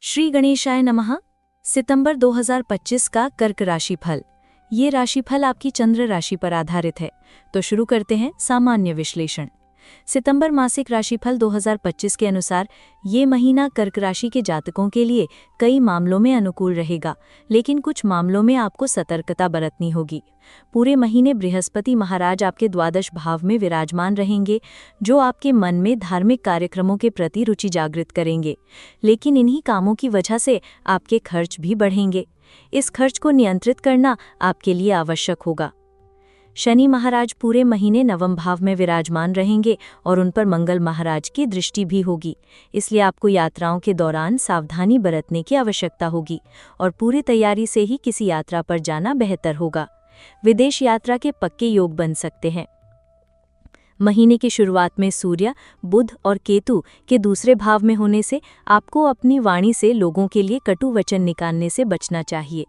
श्री गणेशाय नमः। सितंबर 2025 का कर्क राशिफल। ये राशिफल आपकी चंद्र राशि पर आधारित है। तो शुरू करते हैं सामान्य विश्लेषण। सितंबर मासिक राशिफल 2025 के अनुसार ये महीना कर्क राशि के जातकों के लिए कई मामलों में अनुकूल रहेगा, लेकिन कुछ मामलों में आपको सतर्कता बरतनी होगी। पूरे महीने बृहस्पति महाराज आपके द्वादश भाव में विराजमान रहेंगे, जो आपके मन में धार्मिक कार्यक्रमों के प्रति रुचि जागृत करेंगे। लेकिन इन्हीं कामों की वजह से आपके खर्च भी बढ़ेंगे। इस खर्च को नियंत्रित करना आपके लिए आवश्यक होगा। शनि महाराज पूरे महीने नवम भाव में विराजमान रहेंगे और उन पर मंगल महाराज की दृष्टि भी होगी। इसलिए आपको यात्राओं के दौरान सावधानी बरतने की आवश्यकता होगी और पूरी तैयारी से ही किसी यात्रा पर जाना बेहतर होगा। विदेश यात्रा के पक्के योग बन सकते हैं। महीने की शुरुआत में सूर्य, बुध और केतु के दूसरे भाव में होने से आपको अपनी वाणी से लोगों के लिए कटु वचन निकालने से बचना चाहिए।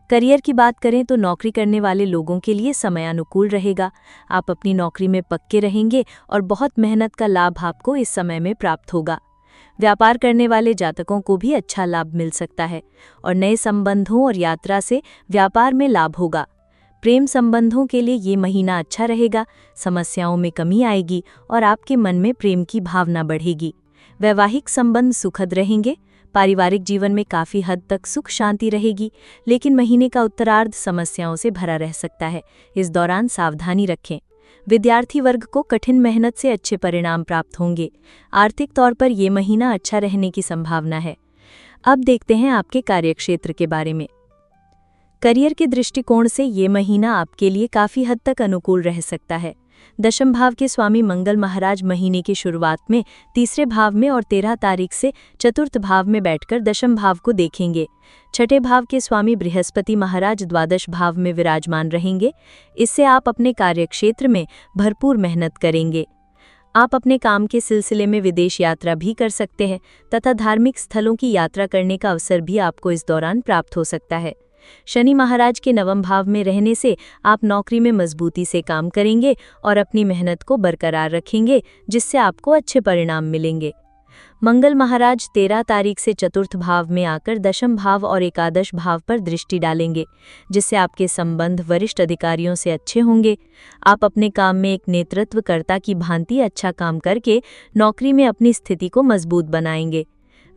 करियर की बात करें तो नौकरी करने वाले लोगों के लिए समय अनुकूल रहेगा। आप अपनी नौकरी में पक्के रहेंगे और बहुत मेहनत का लाभ आपको इस समय में प्राप्त होगा। व्यापार करने वाले जातकों को भी अच्छा लाभ मिल सकता है और नए संबंधों और यात्रा से व्यापार में लाभ होगा। प्रेम संबंधों के लिए ये महीना अच्छा रहेगा। समस्याओं में कमी आएगी और आपके मन में प्रेम की भावना बढ़ेगी। वैवाहिक संबंध सुखद रहेंगे। पारिवारिक जीवन में काफ़ी हद तक सुख शांति रहेगी, लेकिन महीने का उत्तरार्ध समस्याओं से भरा रह सकता है। इस दौरान सावधानी रखें। विद्यार्थी वर्ग को कठिन मेहनत से अच्छे परिणाम प्राप्त होंगे। आर्थिक तौर पर यह महीना अच्छा रहने की संभावना है। अब देखते हैं आपके कार्यक्षेत्र के बारे में। करियर के दृष्टिकोण से ये महीना आपके लिए काफ़ी हद तक अनुकूल रह सकता है। दशम भाव के स्वामी मंगल महाराज महीने की शुरुआत में तीसरे भाव में और 13 तारीख से चतुर्थ भाव में बैठकर दशम भाव को देखेंगे। छठे भाव के स्वामी बृहस्पति महाराज द्वादश भाव में विराजमान रहेंगे। इससे आप अपने कार्यक्षेत्र में भरपूर मेहनत करेंगे। आप अपने काम के सिलसिले में विदेश यात्रा भी कर सकते हैं तथा धार्मिक स्थलों की यात्रा करने का अवसर भी आपको इस दौरान प्राप्त हो सकता है। शनि महाराज के नवम भाव में रहने से आप नौकरी में मजबूती से काम करेंगे और अपनी मेहनत को बरकरार रखेंगे, जिससे आपको अच्छे परिणाम मिलेंगे। मंगल महाराज 13 तारीख से चतुर्थ भाव में आकर दशम भाव और एकादश भाव पर दृष्टि डालेंगे, जिससे आपके संबंध वरिष्ठ अधिकारियों से अच्छे होंगे। आप अपने काम में एक नेतृत्वकर्ता की भांति अच्छा काम करके नौकरी में अपनी स्थिति को मजबूत बनाएंगे।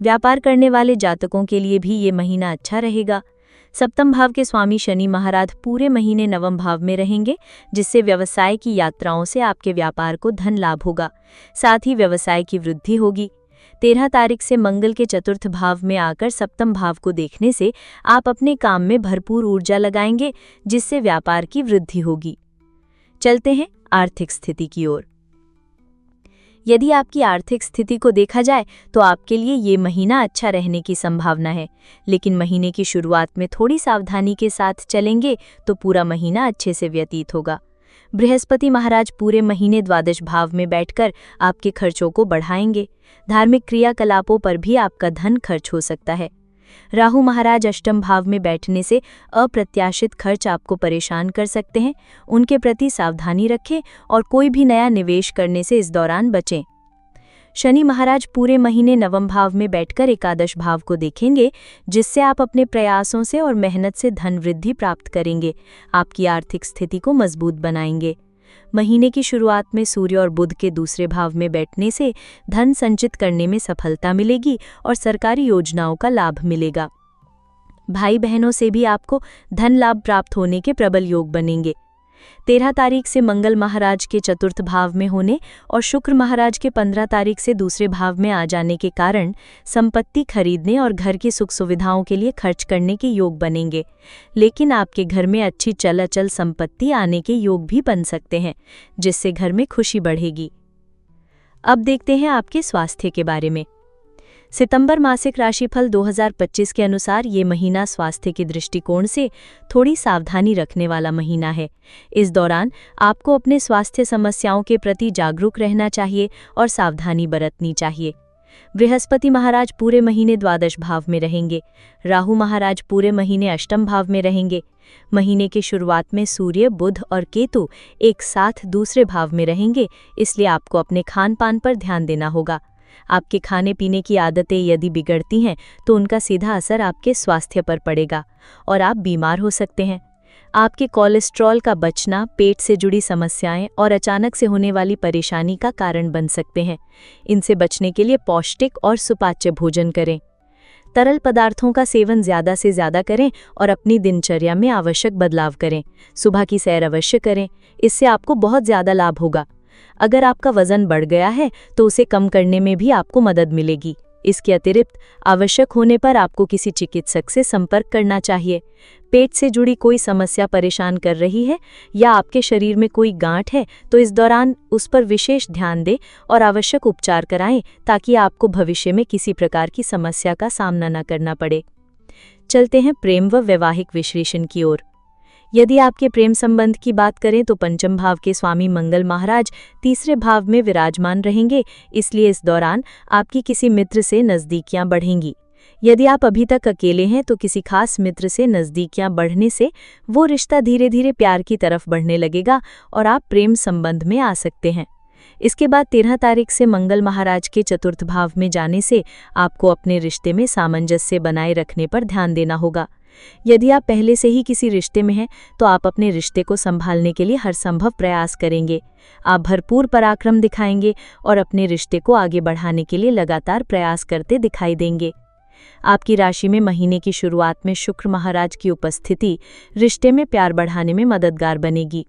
व्यापार करने वाले जातकों के लिए भी ये महीना अच्छा रहेगा। सप्तम भाव के स्वामी शनि महाराज पूरे महीने नवम भाव में रहेंगे, जिससे व्यवसाय की यात्राओं से आपके व्यापार को धन लाभ होगा, साथ ही व्यवसाय की वृद्धि होगी। 13 तारीख से मंगल के चतुर्थ भाव में आकर सप्तम भाव को देखने से आप अपने काम में भरपूर ऊर्जा लगाएंगे, जिससे व्यापार की वृद्धि होगी। चलते हैं आर्थिक स्थिति की ओर। यदि आपकी आर्थिक स्थिति को देखा जाए तो आपके लिए ये महीना अच्छा रहने की संभावना है, लेकिन महीने की शुरुआत में थोड़ी सावधानी के साथ चलेंगे तो पूरा महीना अच्छे से व्यतीत होगा। बृहस्पति महाराज पूरे महीने द्वादश भाव में बैठकर आपके खर्चों को बढ़ाएंगे। धार्मिक क्रियाकलापों पर भी आपका धन खर्च हो सकता है। राहु महाराज अष्टम भाव में बैठने से अप्रत्याशित खर्च आपको परेशान कर सकते हैं। उनके प्रति सावधानी रखें और कोई भी नया निवेश करने से इस दौरान बचें। शनि महाराज पूरे महीने नवम भाव में बैठकर एकादश भाव को देखेंगे, जिससे आप अपने प्रयासों से और मेहनत से धन वृद्धि प्राप्त करेंगे। आपकी आर्थिक स्थिति को मजबूत बनाएंगे। महीने की शुरुआत में सूर्य और बुध के दूसरे भाव में बैठने से धन संचित करने में सफलता मिलेगी और सरकारी योजनाओं का लाभ मिलेगा। भाई बहनों से भी आपको धन लाभ प्राप्त होने के प्रबल योग बनेंगे। 13 तारीख से मंगल महाराज के चतुर्थ भाव में होने और शुक्र महाराज के 15 तारीख से दूसरे भाव में आ जाने के कारण संपत्ति खरीदने और घर की सुख सुविधाओं के लिए खर्च करने के योग बनेंगे, लेकिन आपके घर में अच्छी चल संपत्ति आने के योग भी बन सकते हैं, जिससे घर में खुशी बढ़ेगी। अब देखते हैं आपके स्वास्थ्य के बारे में। सितंबर मासिक राशिफल 2025 के अनुसार ये महीना स्वास्थ्य के दृष्टिकोण से थोड़ी सावधानी रखने वाला महीना है। इस दौरान आपको अपने स्वास्थ्य समस्याओं के प्रति जागरूक रहना चाहिए और सावधानी बरतनी चाहिए। बृहस्पति महाराज पूरे महीने द्वादश भाव में रहेंगे। राहु महाराज पूरे महीने अष्टम भाव में रहेंगे। महीने की शुरुआत में सूर्य, बुध और केतु एक साथ दूसरे भाव में रहेंगे, इसलिए आपको अपने खान पान पर ध्यान देना होगा। आपके खाने पीने की आदतें यदि बिगड़ती हैं तो उनका सीधा असर आपके स्वास्थ्य पर पड़ेगा और आप बीमार हो सकते हैं। आपके कोलेस्ट्रॉल का बचना पेट से जुड़ी समस्याएं और अचानक से होने वाली परेशानी का कारण बन सकते हैं। इनसे बचने के लिए पौष्टिक और सुपाच्य भोजन करें। तरल पदार्थों का सेवन ज़्यादा से ज़्यादा करें और अपनी दिनचर्या में आवश्यक बदलाव करें। सुबह की सैर अवश्य करें, इससे आपको बहुत ज़्यादा लाभ होगा। अगर आपका वज़न बढ़ गया है तो उसे कम करने में भी आपको मदद मिलेगी। इसके अतिरिक्त आवश्यक होने पर आपको किसी चिकित्सक से संपर्क करना चाहिए। पेट से जुड़ी कोई समस्या परेशान कर रही है या आपके शरीर में कोई गांठ है तो इस दौरान उस पर विशेष ध्यान दें और आवश्यक उपचार कराएं ताकि आपको भविष्य में किसी प्रकार की समस्या का सामना न करना पड़े। चलते हैं प्रेम व वैवाहिक विश्लेषण की ओर। यदि आपके प्रेम संबंध की बात करें तो पंचम भाव के स्वामी मंगल महाराज तीसरे भाव में विराजमान रहेंगे, इसलिए इस दौरान आपकी किसी मित्र से नज़दीकियां बढ़ेंगी। यदि आप अभी तक अकेले हैं तो किसी खास मित्र से नज़दीकियां बढ़ने से वो रिश्ता धीरे धीरे प्यार की तरफ बढ़ने लगेगा और आप प्रेम संबंध में आ सकते हैं। इसके बाद 13 तारीख से मंगल महाराज के चतुर्थ भाव में जाने से आपको अपने रिश्ते में सामंजस्य बनाए रखने पर ध्यान देना होगा। यदि आप पहले से ही किसी रिश्ते में हैं तो आप अपने रिश्ते को संभालने के लिए हर संभव प्रयास करेंगे। आप भरपूर पराक्रम दिखाएंगे और अपने रिश्ते को आगे बढ़ाने के लिए लगातार प्रयास करते दिखाई देंगे। आपकी राशि में महीने की शुरुआत में शुक्र महाराज की उपस्थिति रिश्ते में प्यार बढ़ाने में मददगार बनेगी।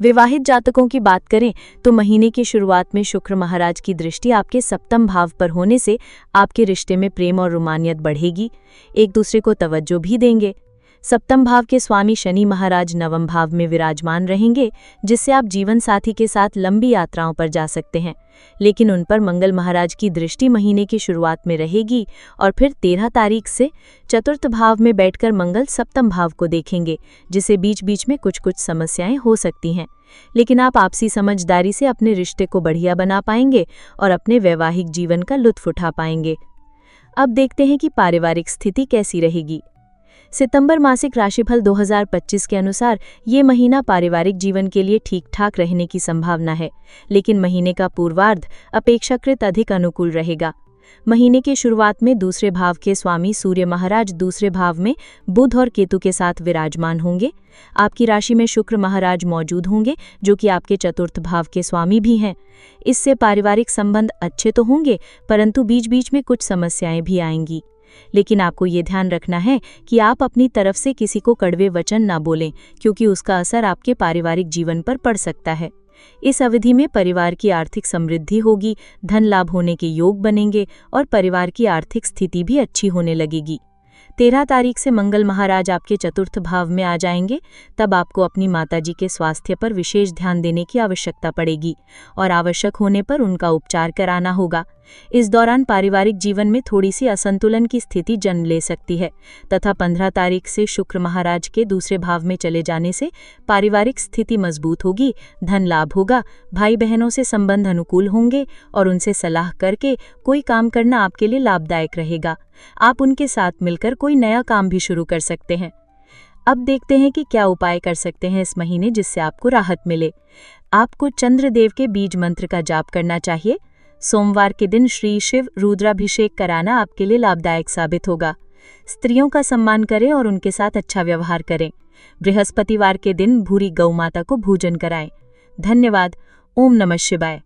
विवाहित जातकों की बात करें तो महीने की शुरुआत में शुक्र महाराज की दृष्टि आपके सप्तम भाव पर होने से आपके रिश्ते में प्रेम और रोमानियत बढ़ेगी, एक दूसरे को तवज्जो भी देंगे। सप्तम भाव के स्वामी शनि महाराज नवम भाव में विराजमान रहेंगे, जिससे आप जीवन साथी के साथ लंबी यात्राओं पर जा सकते हैं, लेकिन उन पर मंगल महाराज की दृष्टि महीने की शुरुआत में रहेगी और फिर 13 तारीख से चतुर्थ भाव में बैठकर मंगल सप्तम भाव को देखेंगे, जिसे बीच बीच में कुछ समस्याएं हो सकती हैं, लेकिन आप आपसी समझदारी से अपने रिश्ते को बढ़िया बना पाएंगे और अपने वैवाहिक जीवन का लुत्फ उठा पाएंगे। अब देखते हैं कि पारिवारिक स्थिति कैसी रहेगी। सितंबर मासिक राशिफल 2025 के अनुसार ये महीना पारिवारिक जीवन के लिए ठीक ठाक रहने की संभावना है, लेकिन महीने का पूर्वार्ध अपेक्षाकृत अधिक अनुकूल रहेगा। महीने की शुरुआत में दूसरे भाव के स्वामी सूर्य महाराज दूसरे भाव में बुध और केतु के साथ विराजमान होंगे। आपकी राशि में शुक्र महाराज मौजूद होंगे, जो कि आपके चतुर्थ भाव के स्वामी भी हैं। इससे पारिवारिक संबंध अच्छे तो होंगे, परंतु बीच बीच में कुछ समस्याएं भी आएंगी। लेकिन आपको ये ध्यान रखना है कि आप अपनी तरफ से किसी को कड़वे वचन ना बोलें, क्योंकि उसका असर आपके पारिवारिक जीवन पर पड़ सकता है। इस अवधि में परिवार की आर्थिक समृद्धि होगी, धन लाभ होने के योग बनेंगे और परिवार की आर्थिक स्थिति भी अच्छी होने लगेगी। 13 तारीख से मंगल महाराज आपके चतुर्थ भाव में आ जाएंगे, तब आपको अपनी माताजी के स्वास्थ्य पर विशेष ध्यान देने की आवश्यकता पड़ेगी और आवश्यक होने पर उनका उपचार कराना होगा। इस दौरान पारिवारिक जीवन में थोड़ी सी असंतुलन की स्थिति जन्म ले सकती है तथा 15 तारीख से शुक्र महाराज के दूसरे भाव में चले जाने से पारिवारिक स्थिति मजबूत होगी, धन लाभ होगा, भाई बहनों से संबंध अनुकूल होंगे और उनसे सलाह करके कोई काम करना आपके लिए लाभदायक रहेगा। आप उनके साथ मिलकर कोई नया काम भी शुरू कर सकते हैं। अब देखते हैं कि क्या उपाय कर सकते हैं इस महीने जिससे आपको राहत मिले। आपको चंद्रदेव के बीज मंत्र का जाप करना चाहिए। सोमवार के दिन श्री शिव रुद्राभिषेक कराना आपके लिए लाभदायक साबित होगा। स्त्रियों का सम्मान करें और उनके साथ अच्छा व्यवहार करें। बृहस्पतिवार के दिन भूरी गौ माता को भोजन कराएं। धन्यवाद। ओम नमः शिवाय।